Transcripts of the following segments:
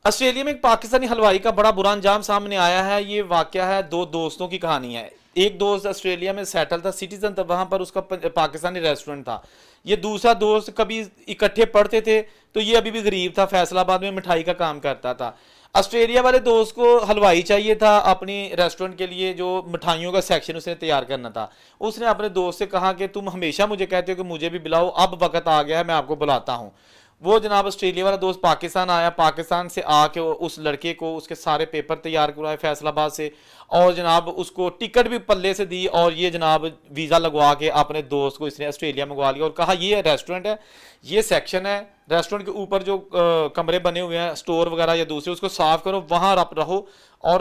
Australia میں ایک پاکستانی حلوائی کا بڑا برا انجام سامنے آیا ہے. یہ واقعہ ہے دو دوستوں کی کہانی ہے. ایک دوست آسٹریلیا میں سیٹل تھا, سٹیزن تھا, وہاں پر اس کا پاکستانی ریسٹورنٹ تھا. یہ دوسرا دوست کبھی اکٹھے پڑھتے تھے, تو یہ ابھی بھی غریب تھا, فیصل آباد میں مٹھائی کا کام کرتا تھا. آسٹریلیا والے دوست کو حلوائی چاہیے تھا اپنی ریسٹورنٹ کے لیے, جو مٹھائیوں کا سیکشن اس نے تیار کرنا تھا. اس نے اپنے دوست سے کہا کہ تم ہمیشہ مجھے کہتے ہو کہ مجھے بھی بلاؤ, اب وقت آ گیا ہے, میں آپ کو بلاتا ہوں. وہ جناب آسٹریلیا والا دوست پاکستان آیا, پاکستان سے آ کے اس لڑکے کو اس کے سارے پیپر تیار کروائے فیصل آباد سے, اور جناب اس کو ٹکٹ بھی پلے سے دی, اور یہ جناب ویزا لگوا کے اپنے دوست کو اس نے آسٹریلیا منگوا لیا, اور کہا یہ ریسٹورنٹ ہے, یہ سیکشن ہے ریسٹورنٹ کے اوپر, جو کمرے بنے ہوئے ہیں اسٹور وغیرہ یا دوسرے, اس کو صاف کرو, وہاں رہو, اور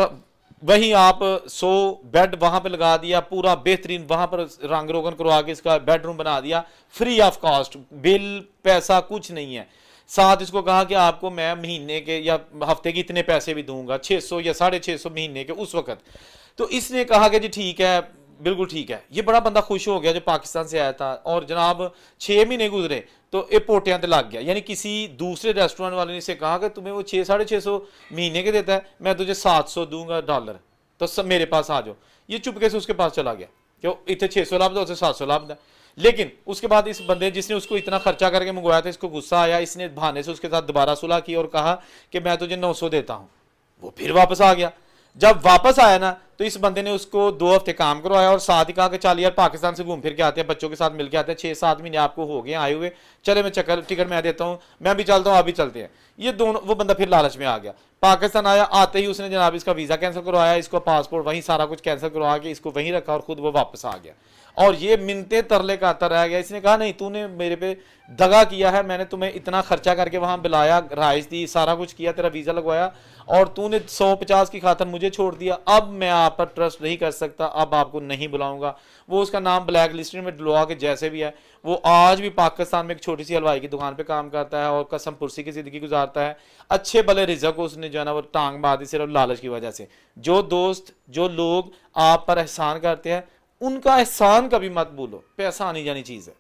وہیں آپ 100 بیڈ وہاں پہ لگا دیا, پورا بہترین وہاں پر رنگ روگن کروا کے اس کا بیڈ روم بنا دیا, فری آف کاسٹ, بل پیسہ کچھ نہیں ہے. ساتھ اس کو کہا کہ آپ کو میں مہینے کے یا ہفتے کے اتنے پیسے بھی دوں گا, 600 یا 650 مہینے کے اس وقت. تو اس نے کہا کہ جی ٹھیک ہے, بالکل ٹھیک ہے. یہ بڑا بندہ خوش ہو گیا جو پاکستان سے آیا تھا, اور جناب 6 مہینے گزرے تو یہ پوٹیاں تے لگ گیا. یعنی کسی دوسرے ریسٹورنٹ والے نے اسے کہا کہ تمہیں وہ 600-650 مہینے کے دیتا ہے, میں تجھے 700 دوں گا ڈالر, تو سب میرے پاس آ جاؤ. یہ چپکے سے اس کے پاس چلا گیا کہ اتنے 600 لابھ دو, اسے 700 لابھ دا. لیکن اس کے بعد اس بندے جس نے اس کو اتنا خرچہ کر کے منگوایا تھا, اس کو غصہ آیا, اس نے بہانے سے اس کے ساتھ دوبارہ صلح کی اور کہا کہ میں تجھے 900 دیتا ہوں. وہ پھر واپس آ گیا. جب واپس آیا نا, تو اس بندے نے اس کو 2 ہفتے کام کروایا, اور ساتھ ہی کہا کہ چل یار پاکستان سے گھوم پھر کے آتے ہیں, بچوں کے ساتھ مل کے آتے ہیں, 6-7 مہینے آپ کو ہو گئے آئے ہوئے, چلے میں ٹکٹ میں دیتا ہوں, میں بھی چلتا ہوں, آپ بھی چلتے ہیں. یہ دونوں, وہ بندہ پھر لالچ میں آ گیا. پاکستان آیا, آتے ہی اس نے جناب اس کا ویزا کینسل کروایا, اس کو پاسپورٹ وہیں سارا کچھ کینسل کروا کے اس کو وہیں رکھا, اور خود وہ واپس آ گیا. اور یہ منتے ترلے کا آتا رہ گیا. اس نے کہا نہیں, تو نے میرے پہ دغا کیا ہے, میں نے تمہیں اتنا خرچہ کر کے وہاں بلایا, رہائش دی, سارا کچھ کیا, تیرا ویزا لگوایا, اور تو نے 150 کی خاطر مجھے چھوڑ دیا. اب میں آپ پر ٹرسٹ نہیں کر سکتا, اب آپ کو نہیں بلاؤں گا. وہ اس کا نام بلیک لسٹ میں ڈلوا کے جیسے بھی ہے, وہ آج بھی پاکستان میں ایک چھوٹی سی حلوائی کی دکان پہ کام کرتا ہے, اور قسم پرسی کی زندگی گزارتا ہے. اچھے بھلے رزق کو اس نے جو ہے نا وہ ٹانگ مار دی, صرف لالچ کی وجہ سے. جو دوست, جو لوگ آپ پر احسان کرتے ہیں, ان کا احسان کبھی مت بھولو, پیسہ آنی جانی چیز ہے.